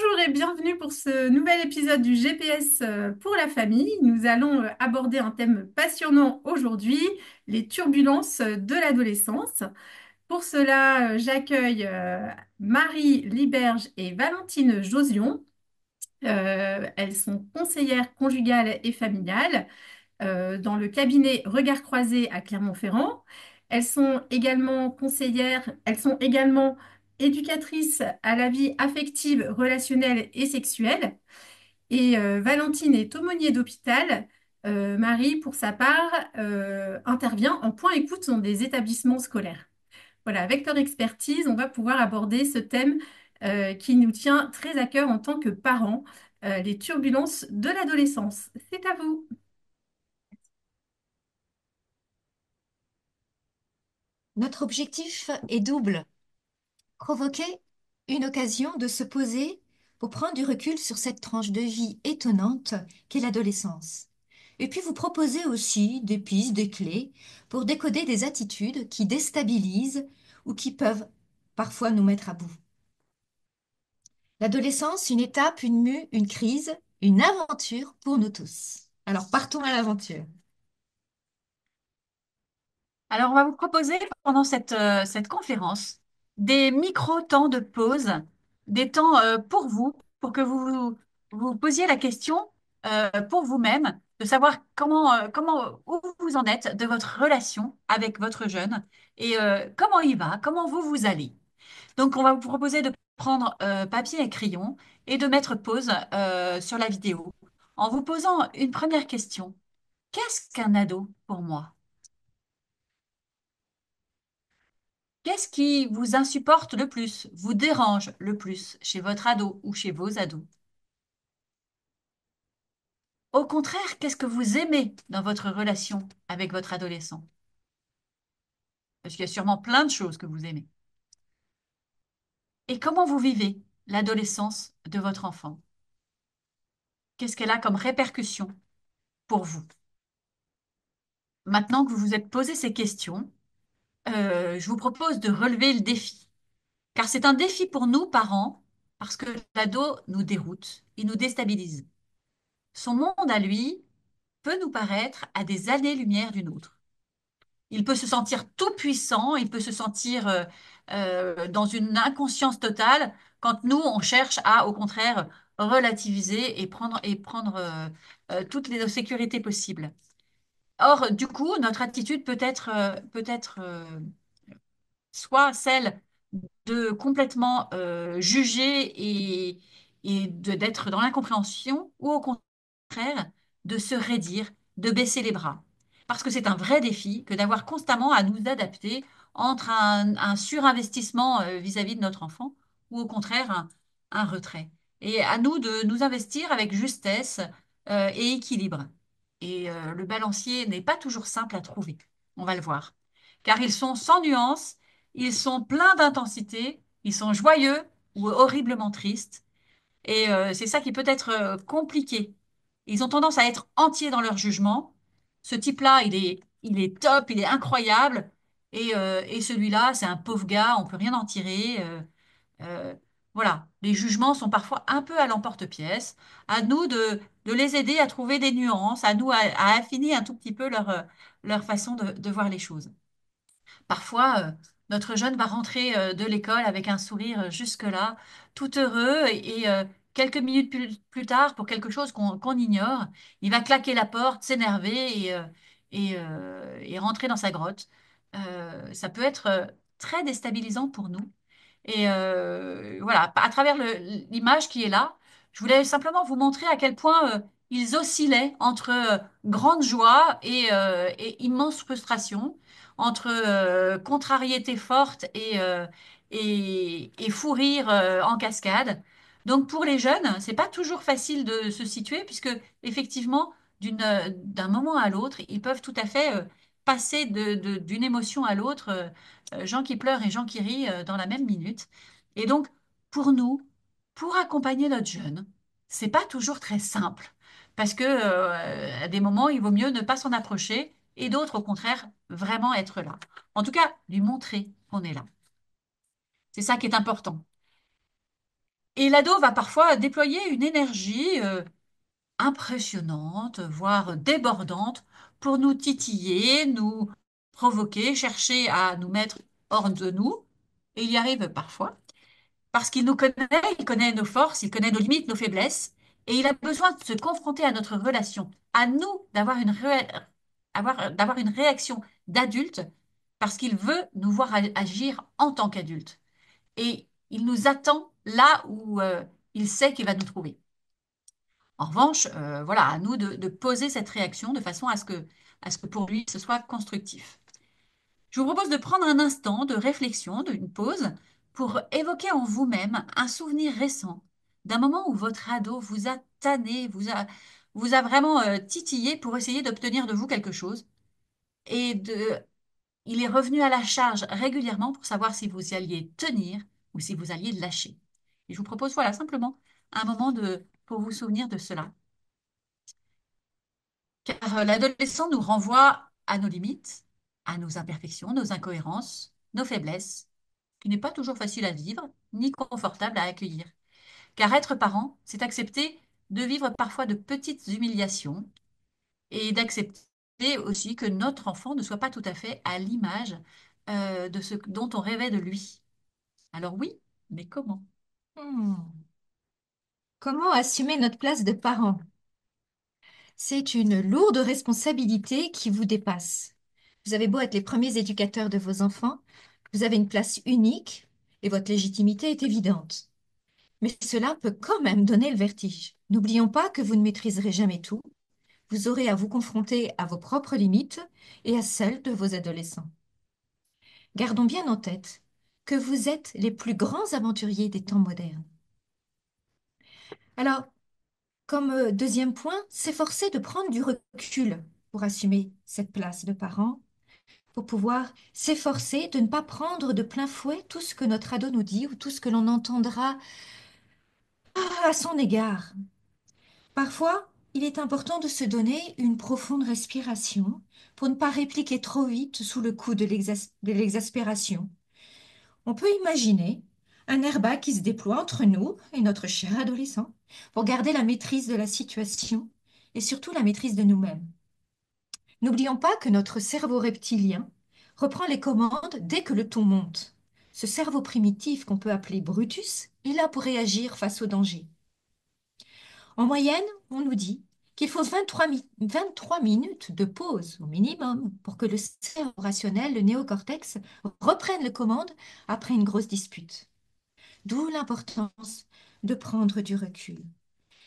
Bonjour et bienvenue pour ce nouvel épisode du GPS pour la famille. Nous allons aborder un thème passionnant aujourd'hui, les turbulences de l'adolescence. Pour cela, j'accueille Marie Liberge et Valentine Josion. Elles sont conseillères conjugales et familiales dans le cabinet Regard Croisé à Clermont-Ferrand. Elles sont également conseillères, elles sont également éducatrices à la vie affective, relationnelle et sexuelle. Et Valentine est aumônier d'hôpital. Marie, pour sa part, intervient en point écoute dans des établissements scolaires. Voilà, avec leur expertise, on va pouvoir aborder ce thème qui nous tient très à cœur en tant que parents, les turbulences de l'adolescence. C'est à vous. Notre objectif est double. Provoquer une occasion de se poser pour prendre du recul sur cette tranche de vie étonnante qu'est l'adolescence. Et puis vous proposer aussi des pistes, des clés pour décoder des attitudes qui déstabilisent ou qui peuvent parfois nous mettre à bout. L'adolescence, une étape, une mue, une crise, une aventure pour nous tous. Alors partons à l'aventure. Alors, on va vous proposer pendant cette conférence des micro-temps de pause, des temps pour vous, pour que vous posiez la question pour vous-même, de savoir où vous en êtes de votre relation avec votre jeune et comment il va, comment vous allez. Donc, on va vous proposer de prendre papier et crayon et de mettre pause sur la vidéo en vous posant une première question. Qu'est-ce qu'un ado pour moi? Qu'est-ce qui vous insupporte le plus, vous dérange le plus chez votre ado ou chez vos ados? Au contraire, qu'est-ce que vous aimez dans votre relation avec votre adolescent? Parce qu'il y a sûrement plein de choses que vous aimez. Et comment vous vivez l'adolescence de votre enfant? Qu'est-ce qu'elle a comme répercussion pour vous? Maintenant que vous vous êtes posé ces questions, je vous propose de relever le défi. Car c'est un défi pour nous, parents, parce que l'ado nous déroute, il nous déstabilise. Son monde à lui peut nous paraître à des années-lumière d'une autre. Il peut se sentir tout puissant, il peut se sentir dans une inconscience totale, quand nous, on cherche à, au contraire, relativiser et prendre toutes les sécurités possibles. Or, du coup, notre attitude peut être soit celle de complètement juger et d'être dans l'incompréhension, ou au contraire, de se raidir, de baisser les bras. Parce que c'est un vrai défi que d'avoir constamment à nous adapter entre un surinvestissement vis-à-vis de notre enfant, ou au contraire un retrait. Et à nous de nous investir avec justesse et équilibre. Et le balancier n'est pas toujours simple à trouver, on va le voir. Car ils sont sans nuance, ils sont pleins d'intensité, ils sont joyeux ou horriblement tristes. Et c'est ça qui peut être compliqué. Ils ont tendance à être entiers dans leur jugement. Ce type-là, il est top, il est incroyable. Et celui-là, c'est un pauvre gars, on peut rien en tirer. Euh, voilà, les jugements sont parfois un peu à l'emporte-pièce. À nous de les aider à trouver des nuances, à nous à affiner un tout petit peu leur façon de voir les choses. Parfois, notre jeune va rentrer de l'école avec un sourire jusque-là, tout heureux, et quelques minutes plus tard, pour quelque chose qu'on ignore, il va claquer la porte, s'énerver et rentrer dans sa grotte. Ça peut être très déstabilisant pour nous. Et voilà, à travers l'image qui est là, je voulais simplement vous montrer à quel point ils oscillaient entre grande joie et immense frustration, entre contrariété forte et fou rire en cascade. Donc pour les jeunes, c'est pas toujours facile de se situer, puisque effectivement, d'un moment à l'autre, ils peuvent tout à fait passer d'une émotion à l'autre, gens qui pleurent et gens qui rient dans la même minute. Et donc, pour nous, pour accompagner notre jeune, c'est pas toujours très simple, parce que à des moments, il vaut mieux ne pas s'en approcher, et d'autres, au contraire, vraiment être là. En tout cas, lui montrer qu'on est là. C'est ça qui est important. Et l'ado va parfois déployer une énergie impressionnante, voire débordante, pour nous titiller, nous provoquer, chercher à nous mettre hors de nous. Et il y arrive parfois, parce qu'il nous connaît, il connaît nos forces, il connaît nos limites, nos faiblesses, et il a besoin de se confronter à notre relation, à nous d'avoir une réaction d'adulte, parce qu'il veut nous voir agir en tant qu'adulte. Et il nous attend là où il sait qu'il va nous trouver. En revanche, voilà, à nous de poser cette réaction de façon à ce que pour lui, ce soit constructif. Je vous propose de prendre un instant de réflexion, une pause, pour évoquer en vous-même un souvenir récent d'un moment où votre ado vous a tanné, vous a vraiment titillé pour essayer d'obtenir de vous quelque chose. Et il est revenu à la charge régulièrement pour savoir si vous alliez tenir ou si vous alliez lâcher. Et je vous propose, voilà, simplement un moment pour vous souvenir de cela. Car l'adolescent nous renvoie à nos limites, à nos imperfections, nos incohérences, nos faiblesses, qui n'est pas toujours facile à vivre, ni confortable à accueillir. Car être parent, c'est accepter de vivre parfois de petites humiliations et d'accepter aussi que notre enfant ne soit pas tout à fait à l'image de ce dont on rêvait de lui. Alors oui, mais comment? Hmm. Comment assumer notre place de parent? C'est une lourde responsabilité qui vous dépasse. Vous avez beau être les premiers éducateurs de vos enfants, vous avez une place unique et votre légitimité est évidente. Mais cela peut quand même donner le vertige. N'oublions pas que vous ne maîtriserez jamais tout. Vous aurez à vous confronter à vos propres limites et à celles de vos adolescents. Gardons bien en tête que vous êtes les plus grands aventuriers des temps modernes. Alors, comme deuxième point, s'efforcer de prendre du recul pour assumer cette place de parent, pour pouvoir s'efforcer de ne pas prendre de plein fouet tout ce que notre ado nous dit ou tout ce que l'on entendra à son égard. Parfois, il est important de se donner une profonde respiration pour ne pas répliquer trop vite sous le coup de l'exaspération. On peut imaginer un airbag qui se déploie entre nous et notre cher adolescent pour garder la maîtrise de la situation et surtout la maîtrise de nous-mêmes. N'oublions pas que notre cerveau reptilien reprend les commandes dès que le ton monte. Ce cerveau primitif qu'on peut appeler Brutus est là pour réagir face au danger. En moyenne, on nous dit qu'il faut 23 minutes de pause au minimum pour que le cerveau rationnel, le néocortex, reprenne les commandes après une grosse dispute. D'où l'importance de prendre du recul.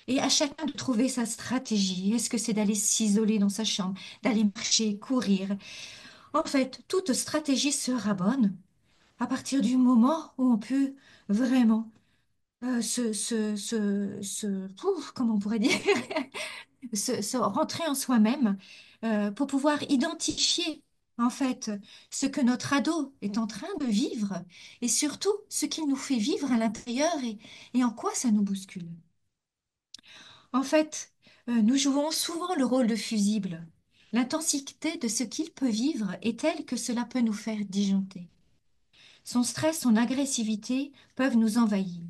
Et à chacun de trouver sa stratégie. Est-ce que c'est d'aller s'isoler dans sa chambre, d'aller marcher, courir? En fait, toute stratégie sera bonne à partir du moment où on peut vraiment comment on pourrait dire, se rentrer en soi-même pour pouvoir identifier en fait ce que notre ado est en train de vivre et surtout ce qu'il nous fait vivre à l'intérieur et en quoi ça nous bouscule. En fait, nous jouons souvent le rôle de fusible. L'intensité de ce qu'il peut vivre est telle que cela peut nous faire disjoncter. Son stress, son agressivité peuvent nous envahir.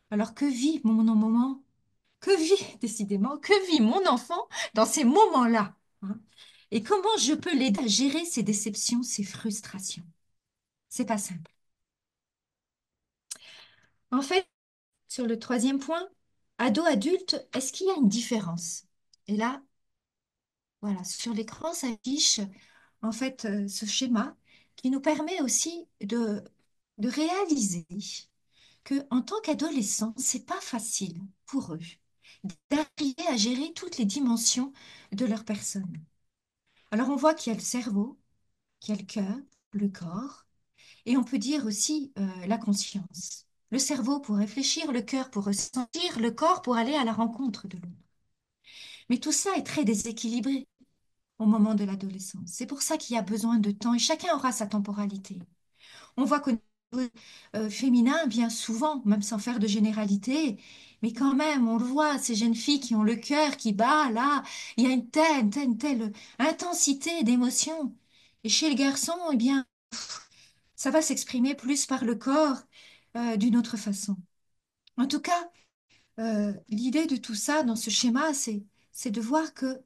Alors que vit mon moment? Que vit, décidément, que vit mon enfant dans ces moments-là? Hein. Et comment je peux l'aider à gérer ses déceptions, ses frustrations? C'est pas simple. En fait, sur le troisième point, ado-adulte, est-ce qu'il y a une différence? Et là, voilà, sur l'écran s'affiche en fait ce schéma qui nous permet aussi de réaliser que en tant qu'adolescent, c'est pas facile pour eux d'arriver à gérer toutes les dimensions de leur personne. Alors on voit qu'il y a le cerveau, qu'il y a le cœur, le corps, et on peut dire aussi la conscience. Le cerveau pour réfléchir, le cœur pour ressentir, le corps pour aller à la rencontre de l'autre. Mais tout ça est très déséquilibré au moment de l'adolescence. C'est pour ça qu'il y a besoin de temps et chacun aura sa temporalité. On voit qu'au niveau féminin, bien souvent, même sans faire de généralité, mais quand même, on le voit, ces jeunes filles qui ont le cœur qui bat, là, il y a une telle intensité d'émotion. Et chez le garçon, eh bien, ça va s'exprimer plus par le corps, d'une autre façon. En tout cas, l'idée de tout ça dans ce schéma, c'est de voir que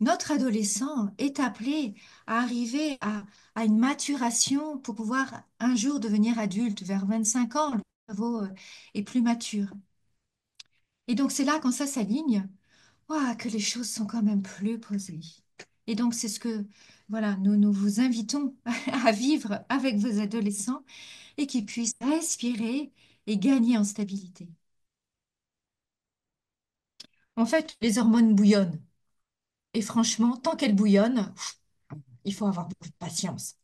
notre adolescent est appelé à arriver à une maturation pour pouvoir un jour devenir adulte, vers 25 ans, le cerveau est plus mature. Et donc c'est là, quand ça s'aligne, ouah, que les choses sont quand même plus posées. Et donc c'est ce que, voilà, nous vous invitons à vivre avec vos adolescents et qu'ils puissent respirer et gagner en stabilité. En fait, les hormones bouillonnent. Et franchement, tant qu'elles bouillonnent, il faut avoir beaucoup de patience.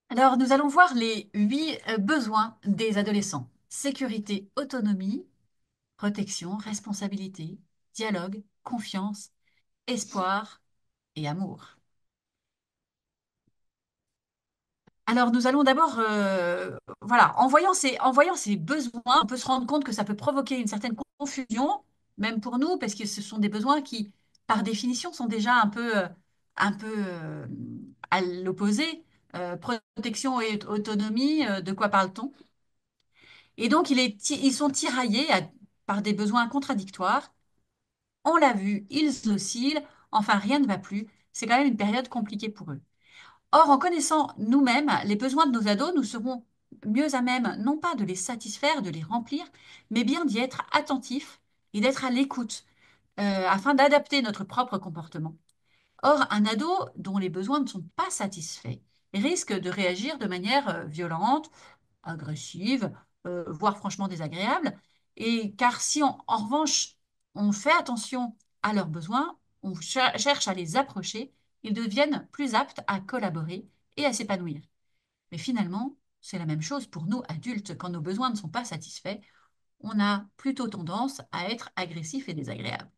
Alors, nous allons voir les 8 besoins des adolescents. Sécurité, autonomie, protection, responsabilité, dialogue, confiance, espoir et amour. Alors, nous allons d'abord, voilà, en voyant ces besoins, on peut se rendre compte que ça peut provoquer une certaine confusion, même pour nous, parce que ce sont des besoins qui, par définition, sont déjà un peu à l'opposé. Protection et autonomie, de quoi parle-t-on? Et donc, ils sont tiraillés par des besoins contradictoires. On l'a vu, ils oscillent, enfin, rien ne va plus. C'est quand même une période compliquée pour eux. Or, en connaissant nous-mêmes les besoins de nos ados, nous serons mieux à même, non pas de les satisfaire, de les remplir, mais bien d'y être attentifs et d'être à l'écoute, afin d'adapter notre propre comportement. Or, un ado dont les besoins ne sont pas satisfaits risque de réagir de manière violente, agressive, voire franchement désagréable. Et car si en revanche on fait attention à leurs besoins, on cherche à les approcher, ils deviennent plus aptes à collaborer et à s'épanouir. Mais finalement, c'est la même chose pour nous adultes. Quand nos besoins ne sont pas satisfaits, on a plutôt tendance à être agressif et désagréable.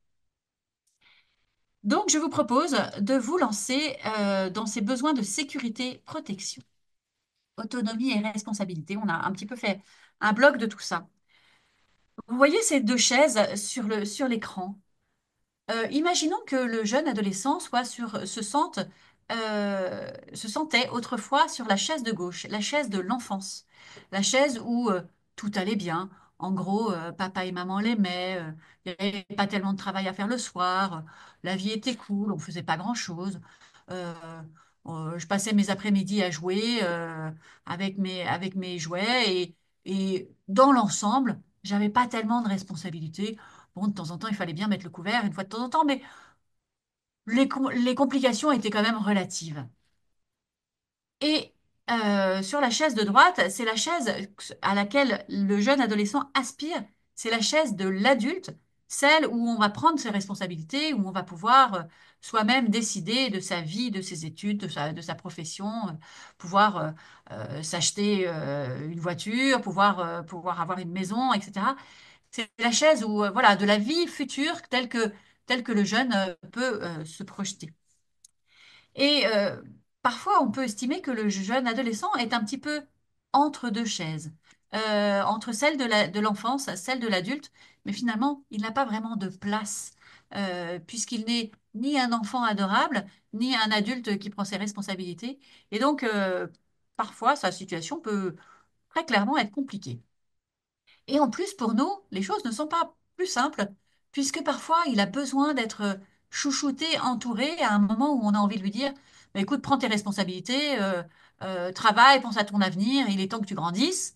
Donc, je vous propose de vous lancer dans ces besoins de sécurité, protection, autonomie et responsabilité. On a un petit peu fait un bloc de tout ça. Vous voyez ces deux chaises sur l'écran. Imaginons que le jeune adolescent se sentait autrefois sur la chaise de gauche, la chaise de l'enfance, la chaise où tout allait bien. En gros, papa et maman l'aimaient, il n'y avait pas tellement de travail à faire le soir, la vie était cool, on ne faisait pas grand-chose. Euh, je passais mes après-midi à jouer avec mes jouets et dans l'ensemble, j'avais pas tellement de responsabilités. Bon, de temps en temps, il fallait bien mettre le couvert une fois de temps en temps, mais les complications étaient quand même relatives. Et sur la chaise de droite, c'est la chaise à laquelle le jeune adolescent aspire. C'est la chaise de l'adulte, celle où on va prendre ses responsabilités, où on va pouvoir soi-même décider de sa vie, de ses études, de sa profession, pouvoir s'acheter une voiture, pouvoir avoir une maison, etc. C'est la chaise où, voilà, de la vie future telle que le jeune peut se projeter. Et parfois, on peut estimer que le jeune adolescent est un petit peu entre deux chaises, entre celle de l'enfance, celle de l'adulte, mais finalement, il n'a pas vraiment de place, puisqu'il n'est ni un enfant adorable, ni un adulte qui prend ses responsabilités. Et donc, parfois, sa situation peut très clairement être compliquée. Et en plus, pour nous, les choses ne sont pas plus simples, puisque parfois, il a besoin d'être chouchouté, entouré, à un moment où on a envie de lui dire, bah, écoute, prends tes responsabilités, travaille, pense à ton avenir, il est temps que tu grandisses.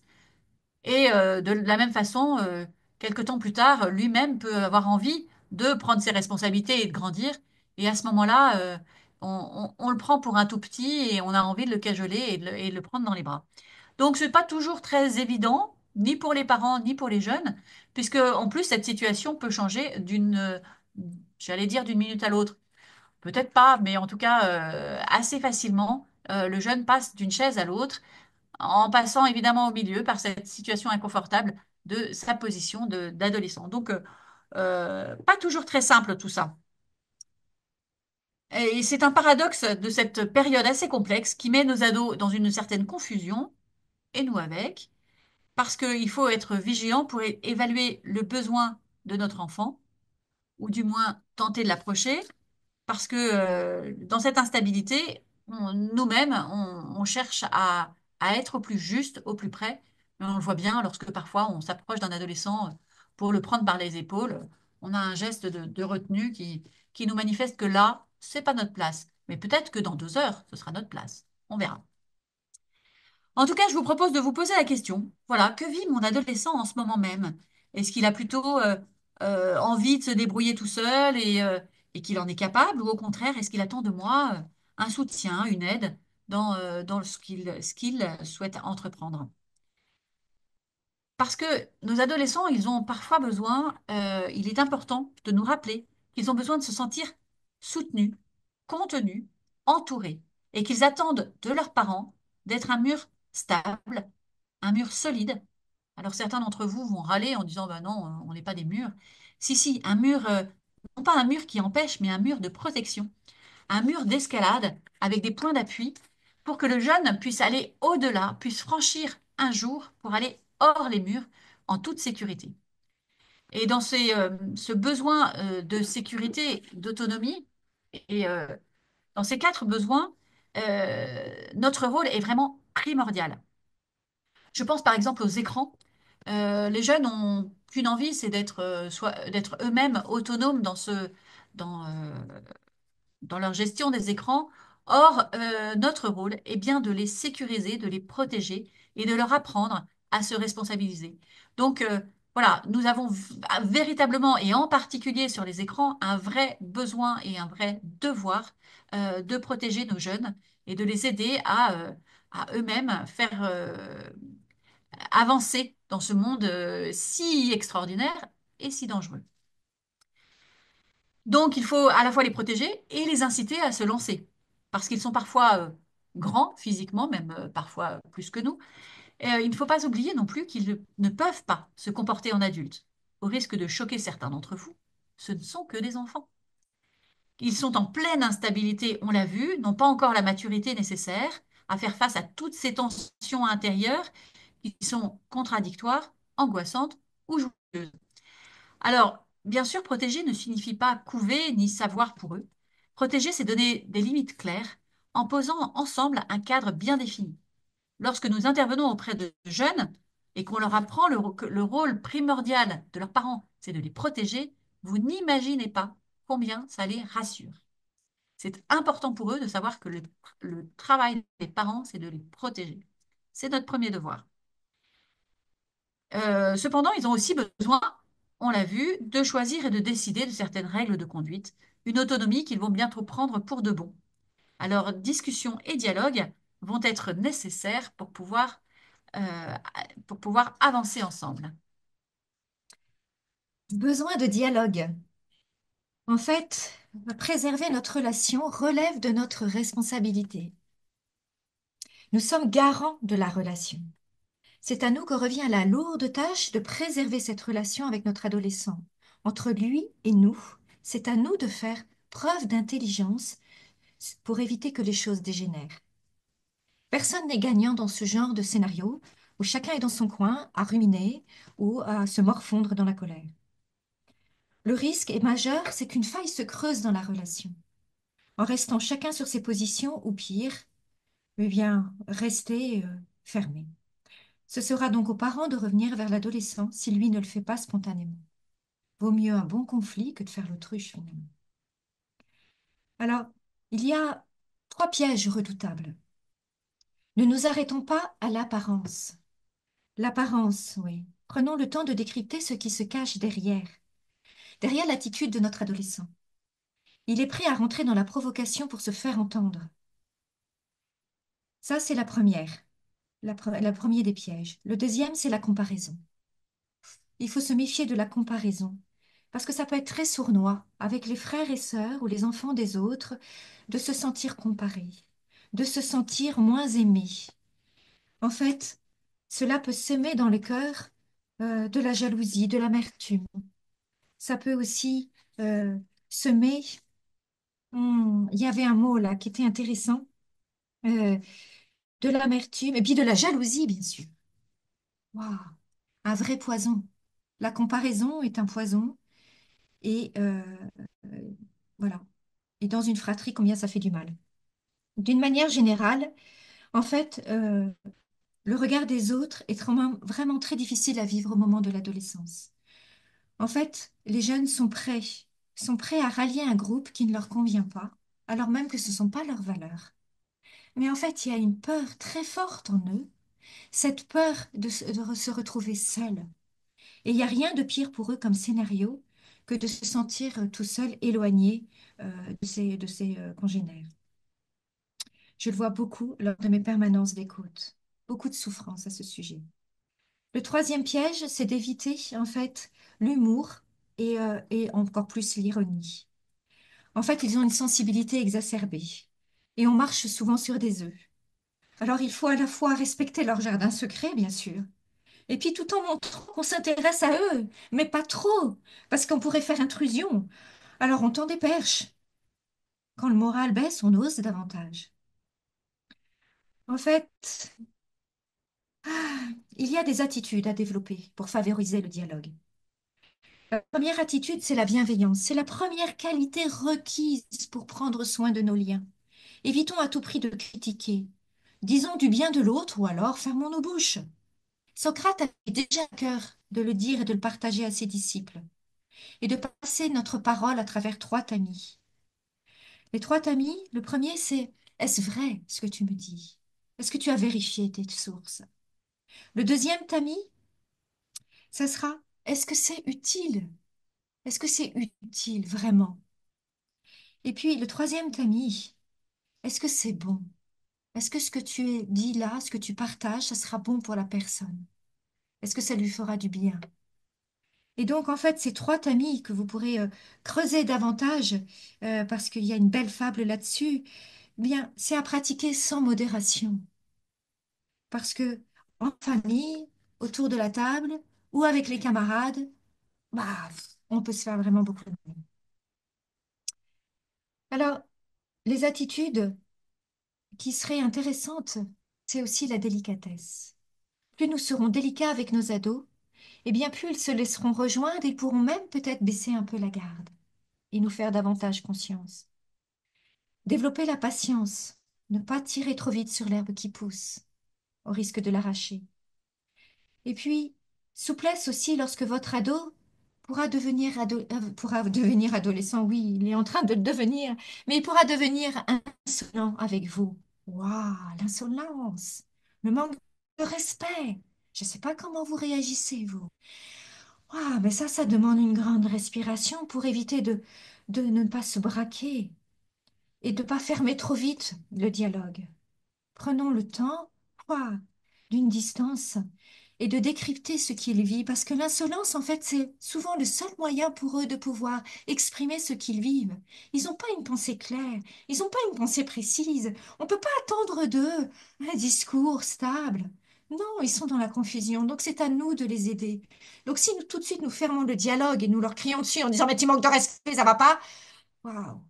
Et de la même façon, quelque temps plus tard, lui-même peut avoir envie de prendre ses responsabilités et de grandir. Et à ce moment-là, on le prend pour un tout petit et on a envie de le cajoler et de le prendre dans les bras. Donc, ce n'est pas toujours très évident, ni pour les parents, ni pour les jeunes, puisque en plus, cette situation peut changer j'allais dire, d'une minute à l'autre. Peut-être pas, mais en tout cas, assez facilement, le jeune passe d'une chaise à l'autre, en passant évidemment au milieu par cette situation inconfortable de sa position d'adolescent. Donc, pas toujours très simple tout ça. Et c'est un paradoxe de cette période assez complexe qui met nos ados dans une certaine confusion, et nous avec. Parce qu'il faut être vigilant pour évaluer le besoin de notre enfant, ou du moins tenter de l'approcher, parce que dans cette instabilité, nous-mêmes, on cherche à être au plus juste, au plus près. Mais on le voit bien lorsque parfois on s'approche d'un adolescent pour le prendre par les épaules. On a un geste de retenue qui nous manifeste que là, c'est pas notre place. Mais peut-être que dans 2 heures, ce sera notre place. On verra. En tout cas, je vous propose de vous poser la question. Voilà, que vit mon adolescent en ce moment même? Est-ce qu'il a plutôt envie de se débrouiller tout seul et qu'il en est capable, ou au contraire, est-ce qu'il attend de moi un soutien, une aide dans ce qu'il souhaite entreprendre? Parce que nos adolescents, ils ont parfois besoin, il est important de nous rappeler qu'ils ont besoin de se sentir soutenus, contenus, entourés, et qu'ils attendent de leurs parents d'être un mur stable, un mur solide. Alors certains d'entre vous vont râler en disant, bah non, on n'est pas des murs. Si, si, un mur, non pas un mur qui empêche, mais un mur de protection, un mur d'escalade avec des points d'appui pour que le jeune puisse aller au-delà, puisse franchir un jour pour aller hors les murs en toute sécurité. Et dans ce besoin de sécurité, d'autonomie, et dans ces 4 besoins, notre rôle est vraiment primordial. Je pense par exemple aux écrans. Les jeunes ont qu'une envie, c'est d'être eux-mêmes autonomes dans leur gestion des écrans. Or, notre rôle est bien de les sécuriser, de les protéger et de leur apprendre à se responsabiliser. Donc, voilà, nous avons véritablement, et en particulier sur les écrans, un vrai besoin et un vrai devoir de protéger nos jeunes et de les aider à eux-mêmes faire avancer dans ce monde si extraordinaire et si dangereux. Donc, il faut à la fois les protéger et les inciter à se lancer, parce qu'ils sont parfois grands physiquement, même parfois plus que nous. Il ne faut pas oublier non plus qu'ils ne peuvent pas se comporter en adultes, au risque de choquer certains d'entre vous. Ce ne sont que des enfants. Ils sont en pleine instabilité, on l'a vu, n'ont pas encore la maturité nécessaire à faire face à toutes ces tensions intérieures qui sont contradictoires, angoissantes ou joueuses. Alors, bien sûr, protéger ne signifie pas couver ni savoir pour eux. Protéger, c'est donner des limites claires en posant ensemble un cadre bien défini. Lorsque nous intervenons auprès de jeunes et qu'on leur apprend que le rôle primordial de leurs parents, c'est de les protéger, vous n'imaginez pas combien ça les rassure. C'est important pour eux de savoir que le travail des parents, c'est de les protéger. C'est notre premier devoir. Cependant, ils ont aussi besoin, on l'a vu, de choisir et de décider de certaines règles de conduite, une autonomie qu'ils vont bientôt prendre pour de bon. Alors, discussion et dialogue vont être nécessaires euh, pour pouvoir avancer ensemble. Besoin de dialogue. En fait, préserver notre relation relève de notre responsabilité. Nous sommes garants de la relation. C'est à nous que revient la lourde tâche de préserver cette relation avec notre adolescent. Entre lui et nous, c'est à nous de faire preuve d'intelligence pour éviter que les choses dégénèrent. Personne n'est gagnant dans ce genre de scénario où chacun est dans son coin à ruminer ou à se morfondre dans la colère. Le risque est majeur, c'est qu'une faille se creuse dans la relation, en restant chacun sur ses positions ou pire, eh bien, rester fermé. Ce sera donc aux parents de revenir vers l'adolescent si lui ne le fait pas spontanément. Vaut mieux un bon conflit que de faire l'autruche finalement. Alors, il y a 3 pièges redoutables. Ne nous arrêtons pas à l'apparence. L'apparence, oui. Prenons le temps de décrypter ce qui se cache derrière l'attitude de notre adolescent. Il est prêt à rentrer dans la provocation pour se faire entendre. Ça, c'est la première, la premier des pièges. Le deuxième, c'est la comparaison. Il faut se méfier de la comparaison, parce que ça peut être très sournois, avec les frères et sœurs ou les enfants des autres, de se sentir comparé, de se sentir moins aimé. En fait, cela peut s'aimer dans le cœur de la jalousie, de l'amertume. Ça peut aussi semer. Il y avait un mot là qui était intéressant, euh, de l'amertume et puis de la jalousie, bien sûr. Waouh, un vrai poison. La comparaison est un poison et voilà. Et dans une fratrie, combien ça fait du mal. D'une manière générale, en fait, le regard des autres est vraiment très difficile à vivre au moment de l'adolescence. En fait, les jeunes sont prêts à rallier un groupe qui ne leur convient pas, alors même que ce ne sont pas leurs valeurs. Mais en fait, il y a une peur très forte en eux, cette peur de se retrouver seuls. Et il n'y a rien de pire pour eux comme scénario que de se sentir tout seul, éloigné de ses congénères. Je le vois beaucoup lors de mes permanences d'écoute. Beaucoup de souffrance à ce sujet. Le troisième piège, c'est d'éviter en fait l'humour et encore plus l'ironie. En fait, ils ont une sensibilité exacerbée et on marche souvent sur des œufs. Alors il faut à la fois respecter leur jardin secret, bien sûr, et puis tout en montrant qu'on s'intéresse à eux, mais pas trop, parce qu'on pourrait faire intrusion. Alors on tend des perches. Quand le moral baisse, on ose davantage. En fait, il y a des attitudes à développer pour favoriser le dialogue. La première attitude, c'est la bienveillance. C'est la première qualité requise pour prendre soin de nos liens. Évitons à tout prix de critiquer. Disons du bien de l'autre ou alors fermons nos bouches. Socrate avait déjà à cœur de le dire et de le partager à ses disciples et de passer notre parole à travers trois tamis. Les trois tamis, le premier, c'est est-ce vrai ce que tu me dis? Est-ce que tu as vérifié tes sources? Le deuxième tamis, ça sera est-ce que c'est utile? Est-ce que c'est utile vraiment? Et puis le troisième tamis, est-ce que c'est bon? Est-ce que ce que tu dis là, ce que tu partages, ça sera bon pour la personne? Est-ce que ça lui fera du bien? Et donc, en fait, ces trois tamis que vous pourrez creuser davantage, parce qu'il y a une belle fable là-dessus, eh bien, c'est à pratiquer sans modération. Parce que en famille, autour de la table, ou avec les camarades, bah, on peut se faire vraiment beaucoup de mal. Alors, les attitudes qui seraient intéressantes, c'est aussi la délicatesse. Plus nous serons délicats avec nos ados, et bien plus ils se laisseront rejoindre et pourront même peut-être baisser un peu la garde et nous faire davantage confiance. Développer la patience, ne pas tirer trop vite sur l'herbe qui pousse, au risque de l'arracher. Et puis, souplesse aussi lorsque votre ado pourra devenir adolescent, oui, il est en train de le devenir, mais il pourra devenir insolent avec vous. Waouh, l'insolence, le manque de respect. Je ne sais pas comment vous réagissez, vous. Waouh, mais ça demande une grande respiration pour éviter de ne pas se braquer et de ne pas fermer trop vite le dialogue. Prenons le temps, quoi, d'une distance et de décrypter ce qu'ils vivent, parce que l'insolence, en fait, c'est souvent le seul moyen pour eux de pouvoir exprimer ce qu'ils vivent. Ils n'ont pas une pensée claire, ils n'ont pas une pensée précise. On ne peut pas attendre d'eux un discours stable. Non, ils sont dans la confusion, donc c'est à nous de les aider. Donc si nous, tout de suite, nous fermons le dialogue et nous leur crions dessus en disant, mais tu manques de respect, ça va pas, waouh,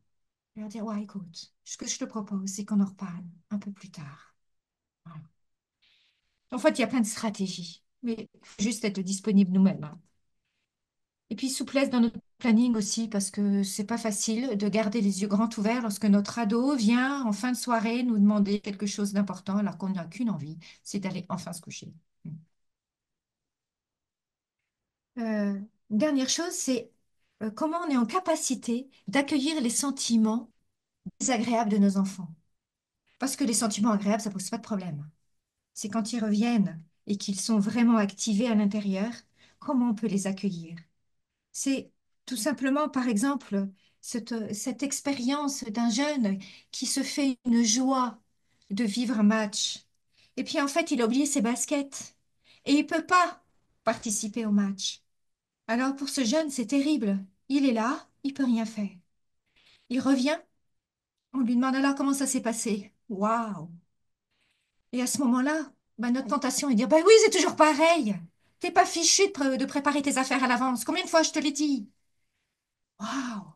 je vais leur dire, ouais, écoute, ce que je te propose, c'est qu'on en reparle un peu plus tard. Voilà. En fait, il y a plein de stratégies, mais il faut juste être disponible nous-mêmes, hein. Et puis souplesse dans notre planning aussi, parce que c'est pas facile de garder les yeux grands ouverts lorsque notre ado vient en fin de soirée nous demander quelque chose d'important alors qu'on n'a qu'une envie, c'est d'aller enfin se coucher. Euh, Dernière chose, c'est comment on est en capacité d'accueillir les sentiments désagréables de nos enfants. Parce que les sentiments agréables, ça pose pas de problème. C'est quand ils reviennent et qu'ils sont vraiment activés à l'intérieur, comment on peut les accueillir? C'est tout simplement, par exemple, cette expérience d'un jeune qui se fait une joie de vivre un match. Et puis en fait, il a oublié ses baskets et il peut pas participer au match. Alors pour ce jeune, c'est terrible. Il est là, il peut rien faire. Il revient, on lui demande alors comment ça s'est passé. Waouh! Et à ce moment-là, bah, notre tentation est de dire, bah oui, c'est toujours pareil. T'es pas fichu de préparer tes affaires à l'avance. Combien de fois je te l'ai dit? Waouh!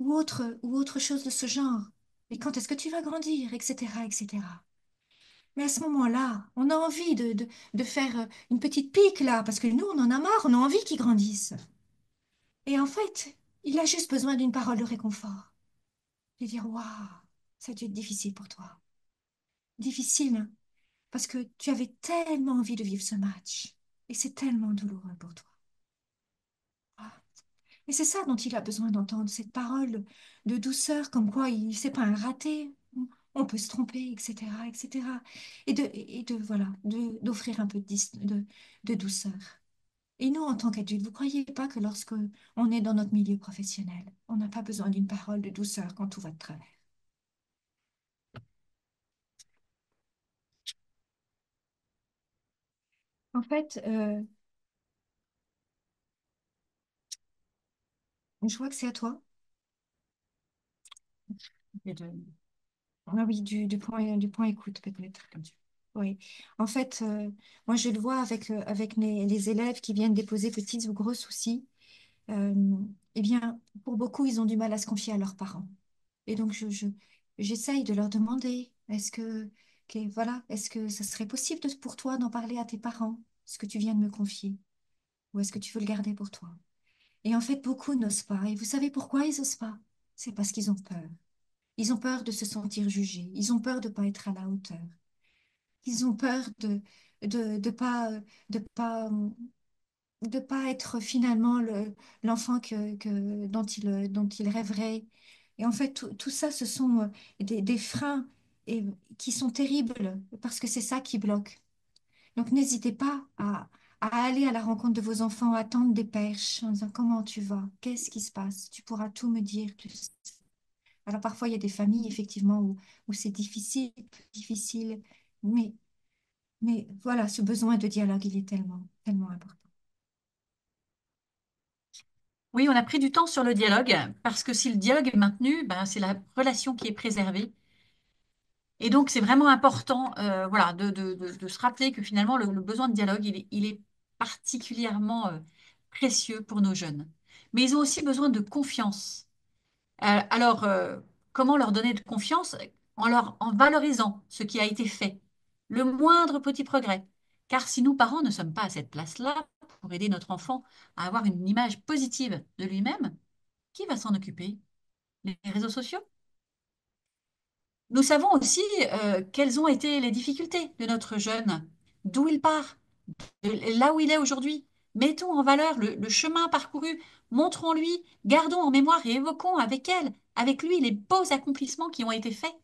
Ou autre chose de ce genre. Mais quand est-ce que tu vas grandir, etc., etc. Mais à ce moment-là, on a envie de faire une petite pique là, parce que nous, on en a marre, on a envie qu'ils grandissent. Et en fait, il a juste besoin d'une parole de réconfort. De dire, waouh! Ça a dû être difficile pour toi. Difficile, hein, parce que tu avais tellement envie de vivre ce match. Et c'est tellement douloureux pour toi. Ah. Et c'est ça dont il a besoin d'entendre, cette parole de douceur, comme quoi il c'est pas un raté. On peut se tromper, etc., etc. Voilà, d'offrir un peu de douceur. Et nous, en tant qu'adultes, vous croyez pas que lorsque on est dans notre milieu professionnel, on n'a pas besoin d'une parole de douceur quand tout va de travers? En fait, je vois que c'est à toi. Et de- Ah oui, du point écoute, peut-être. comme tu- Oui. En fait, moi, je le vois avec les élèves qui viennent déposer petits ou gros soucis. Euh, eh bien, pour beaucoup, ils ont du mal à se confier à leurs parents. Et donc, j'essaye de leur demander, voilà, est-ce que ça serait possible pour toi d'en parler à tes parents, ce que tu viens de me confier, ou est-ce que tu veux le garder pour toi? Et en fait, beaucoup n'osent pas. Et vous savez pourquoi ils n'osent pas? C'est parce qu'ils ont peur. Ils ont peur de se sentir jugés. Ils ont peur de ne pas être à la hauteur. Ils ont peur de pas, de pas, de pas être finalement l'enfant dont ils rêveraient. Et en fait, tout ça, ce sont des freins et, qui sont terribles parce que c'est ça qui bloque. Donc, n'hésitez pas à aller à la rencontre de vos enfants, à tendre des perches en disant comment tu vas, qu'est-ce qui se passe, tu pourras tout me dire. Alors, parfois, il y a des familles, effectivement, où c'est difficile, difficile, mais, mais voilà, ce besoin de dialogue, il est tellement, tellement important. Oui, on a pris du temps sur le dialogue parce que si le dialogue est maintenu, ben, c'est la relation qui est préservée. Et donc, c'est vraiment important voilà, de se rappeler que finalement, le besoin de dialogue, il est particulièrement précieux pour nos jeunes. Mais ils ont aussi besoin de confiance. Alors, comment leur donner de confiance? En valorisant ce qui a été fait, le moindre petit progrès. Car si nous, parents, ne sommes pas à cette place-là pour aider notre enfant à avoir une image positive de lui-même, qui va s'en occuper? Les réseaux sociaux? Nous savons aussi quelles ont été les difficultés de notre jeune, d'où il part, là où il est aujourd'hui. Mettons en valeur le chemin parcouru, montrons-lui, gardons en mémoire et évoquons avec elle, avec lui, les beaux accomplissements qui ont été faits.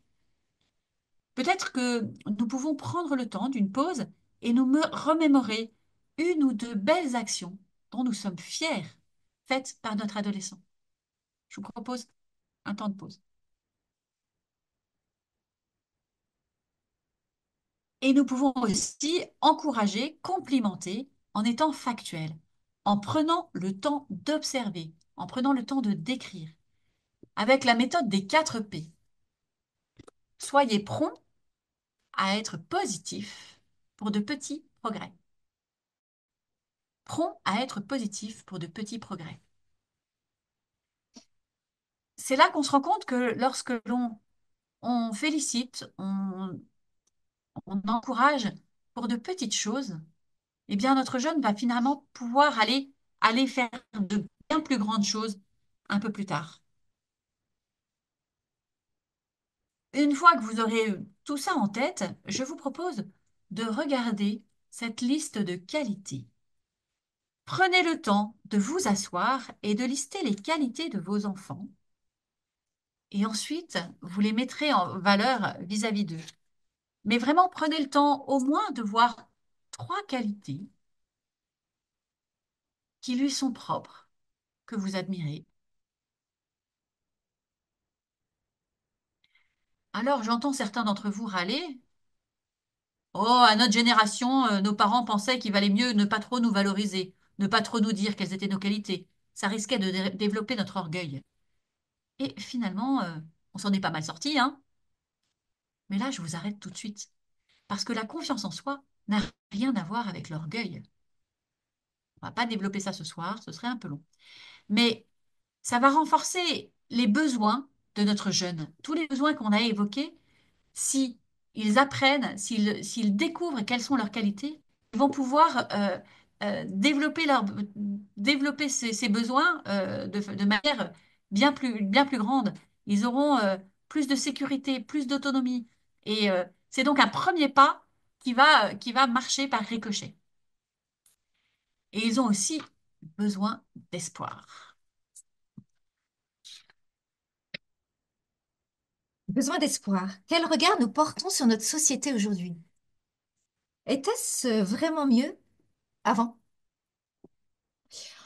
Peut-être que nous pouvons prendre le temps d'une pause et remémorer une ou deux belles actions dont nous sommes fiers, faites par notre adolescent. Je vous propose un temps de pause. Et nous pouvons aussi encourager, complimenter en étant factuels, en prenant le temps d'observer, en prenant le temps de décrire, avec la méthode des 4 P. Soyez prompt à être positif pour de petits progrès. Prompt à être positif pour de petits progrès. C'est là qu'on se rend compte que lorsque on félicite, on encourage pour de petites choses, eh bien notre jeune va finalement pouvoir aller faire de bien plus grandes choses un peu plus tard. Une fois que vous aurez tout ça en tête, je vous propose de regarder cette liste de qualités. Prenez le temps de vous asseoir et de lister les qualités de vos enfants. Et ensuite, vous les mettrez en valeur vis-à-vis d'eux. Mais vraiment, prenez le temps au moins de voir 3 qualités qui lui sont propres, que vous admirez. Alors, j'entends certains d'entre vous râler. Oh, à notre génération, nos parents pensaient qu'il valait mieux ne pas trop nous valoriser, ne pas trop nous dire quelles étaient nos qualités. Ça risquait de développer notre orgueil. Et finalement, on s'en est pas mal sorti, hein. Mais là, je vous arrête tout de suite. Parce que la confiance en soi n'a rien à voir avec l'orgueil. On va pas développer ça ce soir, ce serait un peu long. Mais ça va renforcer les besoins de notre jeune. Tous les besoins qu'on a évoqués, si ils apprennent, s'ils découvrent quelles sont leurs qualités, ils vont pouvoir développer, ces besoins de manière bien plus grande. Ils auront plus de sécurité, plus d'autonomie. Et c'est donc un premier pas qui va marcher par ricochet. Et ils ont aussi besoin d'espoir. Besoin d'espoir. Quel regard nous portons sur notre société aujourd'hui? Était-ce vraiment mieux avant?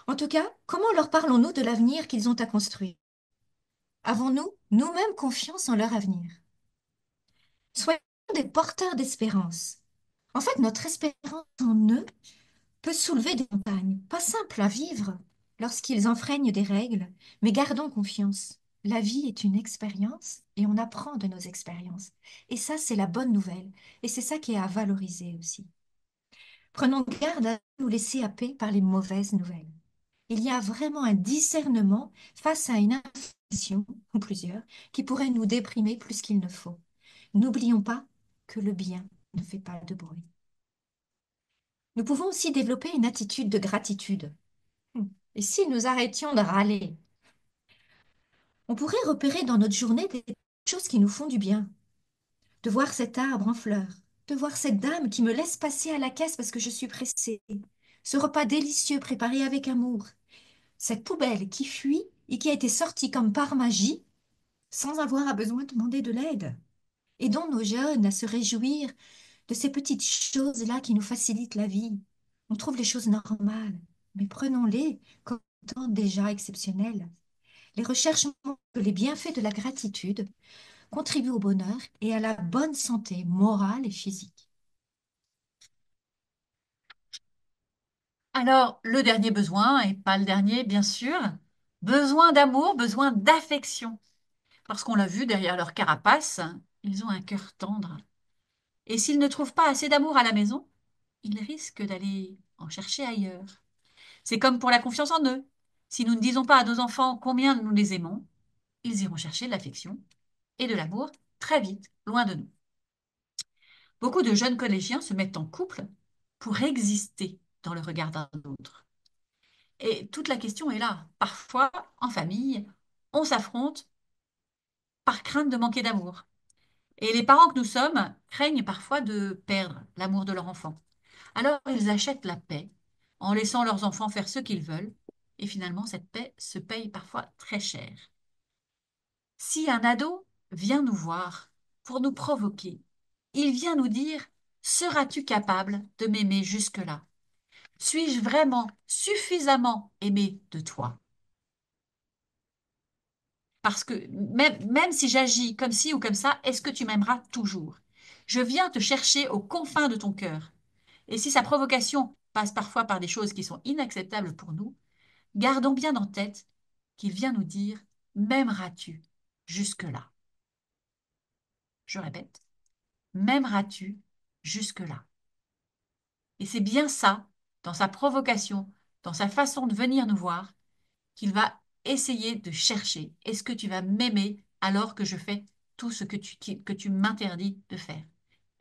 En tout cas, comment leur parlons-nous de l'avenir qu'ils ont à construire? Avons-nous nous-mêmes confiance en leur avenir? Soyons des porteurs d'espérance. En fait, notre espérance en eux peut soulever des montagnes, pas simples à vivre lorsqu'ils enfreignent des règles, mais gardons confiance. La vie est une expérience et on apprend de nos expériences. Et ça, c'est la bonne nouvelle. Et c'est ça qui est à valoriser aussi. Prenons garde à nous laisser happer par les mauvaises nouvelles. Il y a vraiment un discernement face à une information, ou plusieurs, qui pourrait nous déprimer plus qu'il ne faut. N'oublions pas que le bien ne fait pas de bruit. Nous pouvons aussi développer une attitude de gratitude. Et si nous arrêtions de râler, on pourrait repérer dans notre journée des choses qui nous font du bien. De voir cet arbre en fleurs, de voir cette dame qui me laisse passer à la caisse parce que je suis pressée, ce repas délicieux préparé avec amour, cette poubelle qui fuit et qui a été sortie comme par magie sans avoir à besoin de demander de l'aide. Et dont nos jeunes à se réjouir de ces petites choses-là qui nous facilitent la vie. On trouve les choses normales, mais prenons-les comme étant déjà exceptionnelles. Les recherches montrent que les bienfaits de la gratitude contribuent au bonheur et à la bonne santé morale et physique. Alors, le dernier besoin, et pas le dernier, bien sûr, besoin d'amour, besoin d'affection. Parce qu'on l'a vu derrière leur carapace, ils ont un cœur tendre. Et s'ils ne trouvent pas assez d'amour à la maison, ils risquent d'aller en chercher ailleurs. C'est comme pour la confiance en eux. Si nous ne disons pas à nos enfants combien nous les aimons, ils iront chercher de l'affection et de l'amour très vite, loin de nous. Beaucoup de jeunes collégiens se mettent en couple pour exister dans le regard d'un autre. Et toute la question est là. Parfois, en famille, on s'affronte par crainte de manquer d'amour. Et les parents que nous sommes craignent parfois de perdre l'amour de leur enfant. Alors ils achètent la paix en laissant leurs enfants faire ce qu'ils veulent. Et finalement, cette paix se paye parfois très cher. Si un ado vient nous voir pour nous provoquer, il vient nous dire, seras-tu capable de m'aimer jusque-là? Suis-je vraiment suffisamment aimé de toi? Parce que même si j'agis comme ci ou comme ça, est-ce que tu m'aimeras toujours? Je viens te chercher aux confins de ton cœur. Et si sa provocation passe parfois par des choses qui sont inacceptables pour nous, gardons bien en tête qu'il vient nous dire, m'aimeras-tu jusque-là? Je répète, m'aimeras-tu jusque-là? Et c'est bien ça, dans sa provocation, dans sa façon de venir nous voir, qu'il va essayer de chercher. Est-ce que tu vas m'aimer alors que je fais tout ce que tu m'interdis de faire?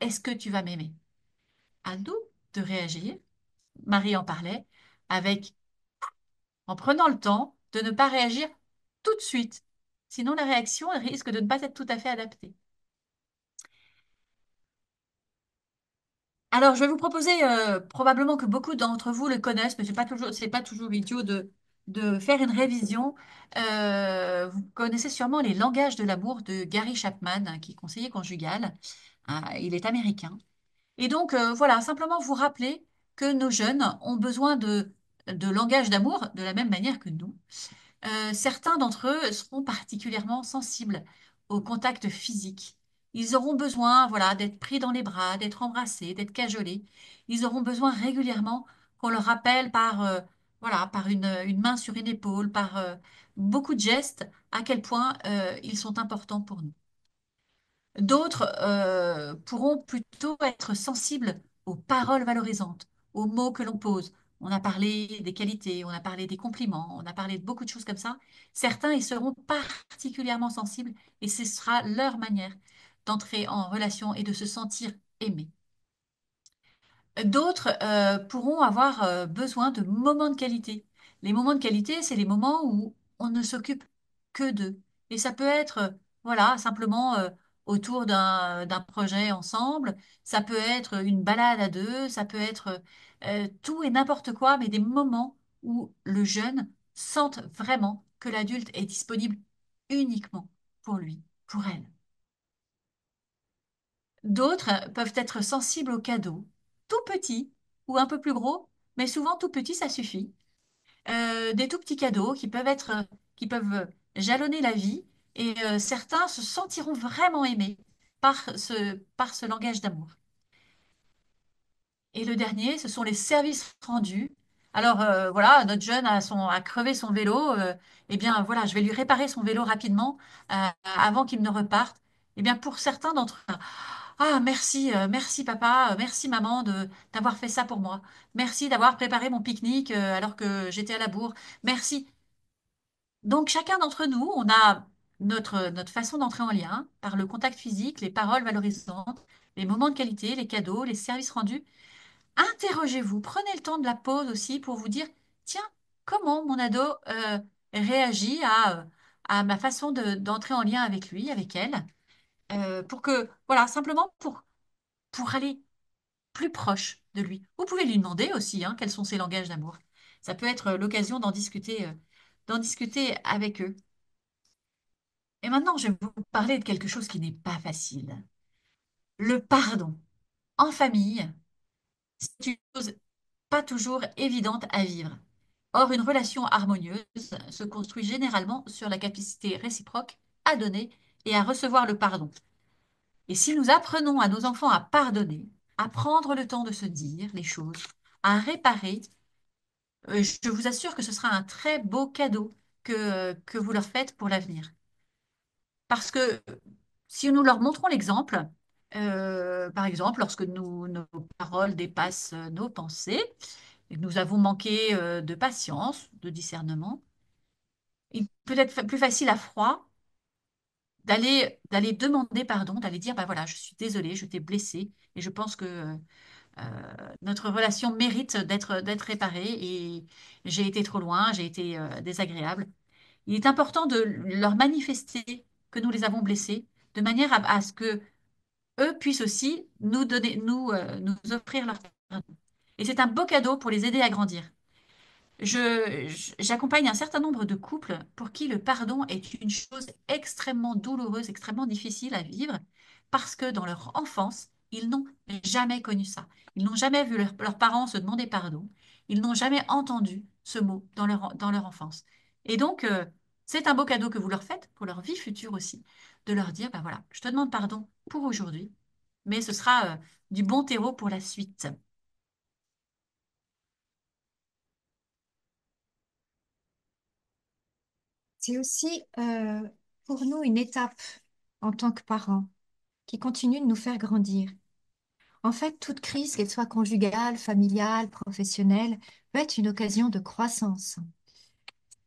Est-ce que tu vas m'aimer? À nous de réagir. Marie en parlait avec, en prenant le temps de ne pas réagir tout de suite. Sinon, la réaction elle risque de ne pas être tout à fait adaptée. Alors, je vais vous proposer, probablement que beaucoup d'entre vous le connaissent, mais c'est pas toujours idiot de faire une révision. Vous connaissez sûrement les langages de l'amour de Gary Chapman, hein, qui est conseiller conjugal. Il est américain. Et donc, voilà, simplement vous rappeler que nos jeunes ont besoin de langage d'amour de la même manière que nous. Certains d'entre eux seront particulièrement sensibles au contact physique. Ils auront besoin, voilà, d'être pris dans les bras, d'être embrassés, d'être cajolés. Ils auront besoin régulièrement qu'on leur rappelle voilà, par une main sur une épaule, par beaucoup de gestes, à quel point ils sont importants pour nous. D'autres pourront plutôt être sensibles aux paroles valorisantes, aux mots que l'on pose. On a parlé des qualités, on a parlé des compliments, on a parlé de beaucoup de choses comme ça. Certains y seront particulièrement sensibles et ce sera leur manière d'entrer en relation et de se sentir aimés. D'autres pourront avoir besoin de moments de qualité. Les moments de qualité, c'est les moments où on ne s'occupe que d'eux. Et ça peut être voilà, simplement autour d'un projet ensemble. Ça peut être une balade à deux, ça peut être tout et n'importe quoi, mais des moments où le jeune sente vraiment que l'adulte est disponible uniquement pour lui, pour elle. D'autres peuvent être sensibles aux cadeaux, tout petits ou un peu plus gros, mais souvent tout petits, ça suffit. Des tout petits cadeaux qui peuvent jalonner la vie et certains se sentiront vraiment aimés par ce langage d'amour. Et le dernier, ce sont les services rendus. Alors voilà, notre jeune a crevé son vélo. Eh bien voilà, je vais lui réparer son vélo rapidement avant qu'il ne reparte. Eh bien pour certains d'entre eux, ah merci, merci papa, merci maman de d'avoir fait ça pour moi. Merci d'avoir préparé mon pique-nique alors que j'étais à la bourre. Merci. Donc chacun d'entre nous, on a notre façon d'entrer en lien par le contact physique, les paroles valorisantes, les moments de qualité, les cadeaux, les services rendus. Interrogez-vous, prenez le temps de la pause aussi pour vous dire, tiens, comment mon ado réagit à ma façon d'entrer en lien avec lui, avec elle, pour que, voilà, simplement pour aller plus proche de lui. Vous pouvez lui demander aussi quels sont ses langages d'amour. Ça peut être l'occasion d'en discuter avec eux. Et maintenant, je vais vous parler de quelque chose qui n'est pas facile. Le pardon. En famille, c'est une chose pas toujours évidente à vivre. Or, une relation harmonieuse se construit généralement sur la capacité réciproque à donner et à recevoir le pardon. Et si nous apprenons à nos enfants à pardonner, à prendre le temps de se dire les choses, à réparer, je vous assure que ce sera un très beau cadeau que vous leur faites pour l'avenir. Parce que si nous leur montrons l'exemple, par exemple, lorsque nos paroles dépassent nos pensées, et que nous avons manqué de patience, de discernement, il peut être plus facile à froid d'aller demander pardon, d'aller dire, bah voilà, je suis désolée, je t'ai blessé, et je pense que notre relation mérite d'être réparée, et j'ai été trop loin, j'ai été désagréable. Il est important de leur manifester que nous les avons blessés, de manière à ce que eux puissent aussi nous donner, nous offrir leur pardon. Et c'est un beau cadeau pour les aider à grandir. J'accompagne un certain nombre de couples pour qui le pardon est une chose extrêmement douloureuse, extrêmement difficile à vivre, parce que dans leur enfance, ils n'ont jamais connu ça. Ils n'ont jamais vu leurs parents se demander pardon. Ils n'ont jamais entendu ce mot dans leur enfance. Et donc, c'est un beau cadeau que vous leur faites pour leur vie future aussi, de leur dire, ben voilà, je te demande pardon pour aujourd'hui, mais ce sera du bon terreau pour la suite. C'est aussi pour nous une étape en tant que parents qui continue de nous faire grandir. En fait, toute crise, qu'elle soit conjugale, familiale, professionnelle, peut être une occasion de croissance.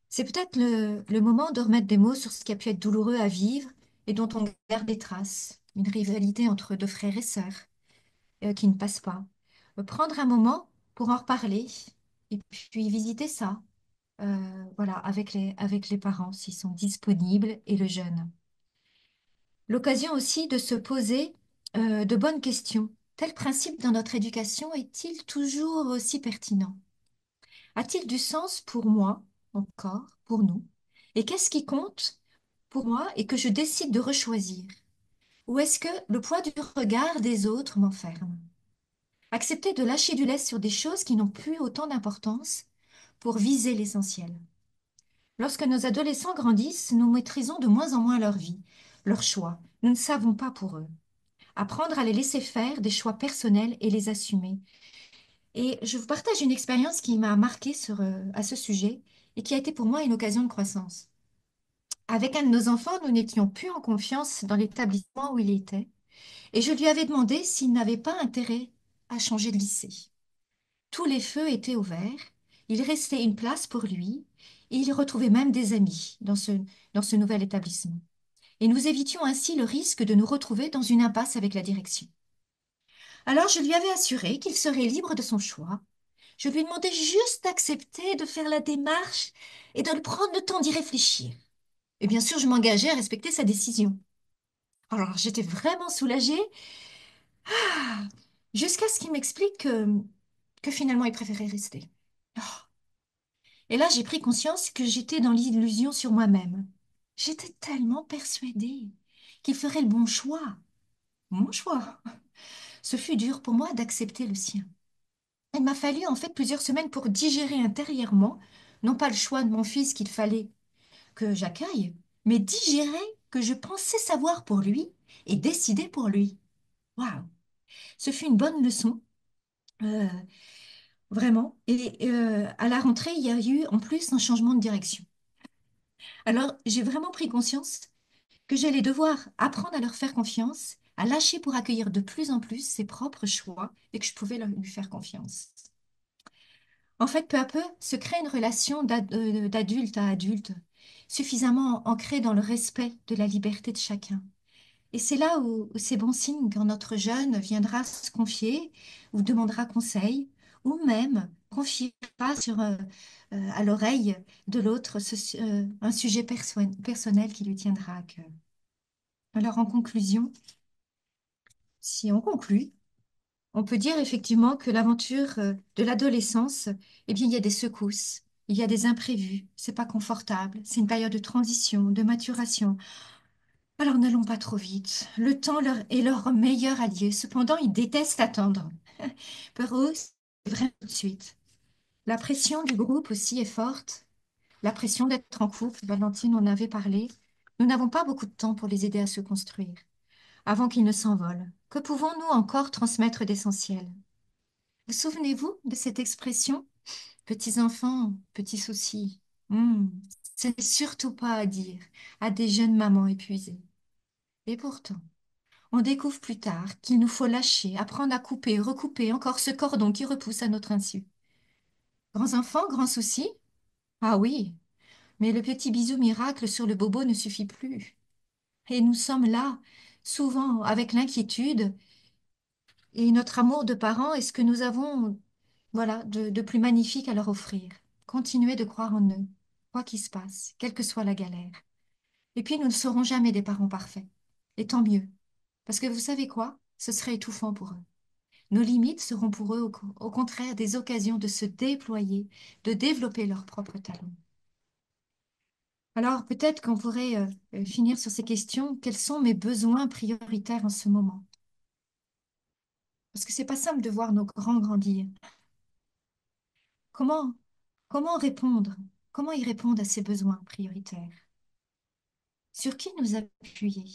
C'est peut-être le moment de remettre des mots sur ce qui a pu être douloureux à vivre et dont on garde des traces. Une rivalité entre deux frères et sœurs qui ne passe pas. Prendre un moment pour en reparler et puis visiter ça, voilà, avec les parents s'ils sont disponibles et le jeune. L'occasion aussi de se poser de bonnes questions. Tel principe dans notre éducation est-il toujours aussi pertinent? A-t-il du sens pour moi, encore, pour nous? Et qu'est-ce qui compte pour moi et que je décide de rechoisir? Ou est-ce que le poids du regard des autres m'enferme? Accepter de lâcher du lest sur des choses qui n'ont plus autant d'importance pour viser l'essentiel. Lorsque nos adolescents grandissent, nous maîtrisons de moins en moins leur vie, leurs choix. Nous ne savons pas pour eux. Apprendre à les laisser faire des choix personnels et les assumer. Et je vous partage une expérience qui m'a marquée à ce sujet et qui a été pour moi une occasion de croissance. Avec un de nos enfants, nous n'étions plus en confiance dans l'établissement où il était et je lui avais demandé s'il n'avait pas intérêt à changer de lycée. Tous les feux étaient ouverts, il restait une place pour lui et il retrouvait même des amis dans ce nouvel établissement. Et nous évitions ainsi le risque de nous retrouver dans une impasse avec la direction. Alors je lui avais assuré qu'il serait libre de son choix. Je lui demandais juste d'accepter de faire la démarche et de prendre le temps d'y réfléchir. Et bien sûr, je m'engageais à respecter sa décision. Alors, j'étais vraiment soulagée, jusqu'à ce qu'il m'explique que finalement, il préférait rester. Oh. Et là, j'ai pris conscience que j'étais dans l'illusion sur moi-même. J'étais tellement persuadée qu'il ferait le bon choix. Mon choix. Ce fut dur pour moi d'accepter le sien. Il m'a fallu en fait plusieurs semaines pour digérer intérieurement, non pas le choix de mon fils qu'il fallait que j'accueille, mais digérer que je pensais savoir pour lui et décider pour lui. Waouh! Ce fut une bonne leçon, euh, vraiment. Et à la rentrée, il y a eu en plus un changement de direction. Alors, j'ai vraiment pris conscience que j'allais devoir apprendre à leur faire confiance, à lâcher pour accueillir de plus en plus ses propres choix et que je pouvais lui faire confiance. En fait, peu à peu, se crée une relation d'adulte à adulte, suffisamment ancrée dans le respect de la liberté de chacun. Et c'est là où c'est bon signe quand notre jeune viendra se confier ou demandera conseil, ou même confiera à l'oreille de l'autre un sujet personnel qui lui tiendra à cœur. Alors en conclusion, si on conclut, on peut dire effectivement que l'aventure de l'adolescence, eh bien, il y a des secousses, il y a des imprévus, c'est pas confortable, c'est une période de transition, de maturation. Alors n'allons pas trop vite. Le temps est leur meilleur allié. Cependant, ils détestent attendre. Pour eux, c'est vrai tout de suite. La pression du groupe aussi est forte. La pression d'être en couple, Valentine en avait parlé. Nous n'avons pas beaucoup de temps pour les aider à se construire, avant qu'ils ne s'envolent. Que pouvons-nous encore transmettre d'essentiel? Vous souvenez-vous de cette expression? Petits enfants, petits soucis. Hmm, Ce n'est surtout pas à dire à des jeunes mamans épuisées. Et pourtant, on découvre plus tard qu'il nous faut lâcher, apprendre à couper, recouper encore ce cordon qui repousse à notre insu. Grands enfants, grands soucis? Ah oui, mais le petit bisou miracle sur le bobo ne suffit plus. Et nous sommes là, souvent avec l'inquiétude et notre amour de parents est ce que nous avons, voilà, de plus magnifique à leur offrir. Continuez de croire en eux, quoi qu'il se passe, quelle que soit la galère. Et puis nous ne serons jamais des parents parfaits. Et tant mieux, parce que vous savez quoi? Ce serait étouffant pour eux. Nos limites seront pour eux au contraire des occasions de se déployer, de développer leurs propres talents. Alors peut-être qu'on pourrait finir sur ces questions. Quels sont mes besoins prioritaires en ce moment? Parce que c'est pas simple de voir nos grands grandir. Comment, comment répondre? Comment y répondre à ces besoins prioritaires? Sur qui nous appuyer?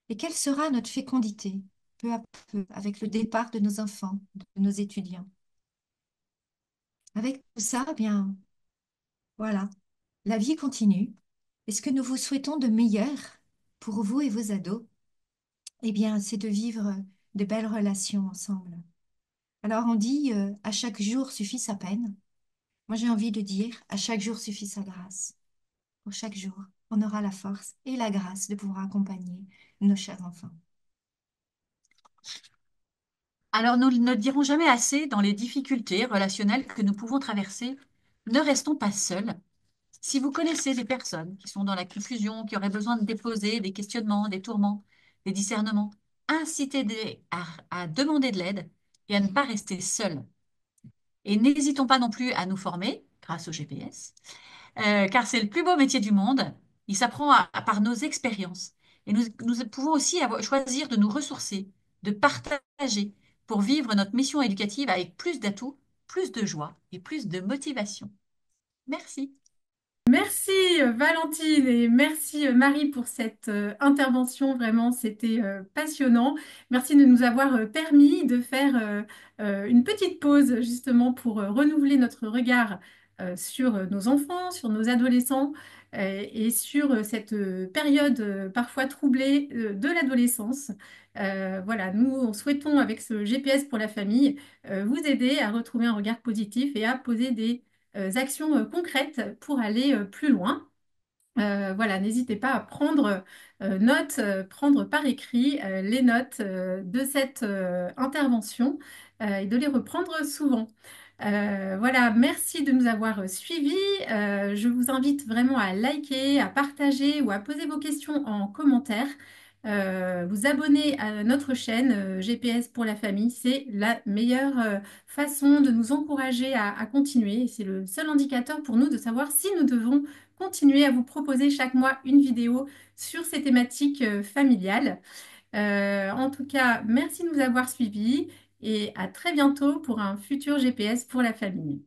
Et quelle sera notre fécondité, peu à peu, avec le départ de nos enfants, de nos étudiants? Avec tout ça, eh bien, voilà, la vie continue. Et ce que nous vous souhaitons de meilleur pour vous et vos ados, eh bien, c'est de vivre de belles relations ensemble. Alors on dit à chaque jour suffit sa peine. Moi j'ai envie de dire à chaque jour suffit sa grâce. Pour chaque jour, on aura la force et la grâce de pouvoir accompagner nos chers enfants. Alors nous ne le dirons jamais assez dans les difficultés relationnelles que nous pouvons traverser. Ne restons pas seuls. Si vous connaissez des personnes qui sont dans la confusion, qui auraient besoin de déposer des questionnements, des tourments, des discernements, incitez-les à demander de l'aide et à ne pas rester seuls. Et n'hésitons pas non plus à nous former grâce au GPS, car c'est le plus beau métier du monde. Il s'apprend par nos expériences. Et nous pouvons aussi choisir de nous ressourcer, de partager pour vivre notre mission éducative avec plus d'atouts, plus de joie et plus de motivation. Merci. Merci Valentine et merci Marie pour cette intervention. Vraiment, c'était passionnant. Merci de nous avoir permis de faire une petite pause justement pour renouveler notre regard sur nos enfants, sur nos adolescents et sur cette période parfois troublée de l'adolescence. Voilà, nous souhaitons avec ce GPS pour la famille vous aider à retrouver un regard positif et à poser des actions concrètes pour aller plus loin. Voilà, n'hésitez pas à prendre note, prendre par écrit les notes de cette intervention et de les reprendre souvent. Voilà, merci de nous avoir suivis. Je vous invite vraiment à liker, à partager ou à poser vos questions en commentaire. Vous abonner à notre chaîne GPS pour la famille, c'est la meilleure façon de nous encourager à continuer. C'est le seul indicateur pour nous de savoir si nous devons continuer à vous proposer chaque mois une vidéo sur ces thématiques familiales. En tout cas, merci de nous avoir suivis et à très bientôt pour un futur GPS pour la famille.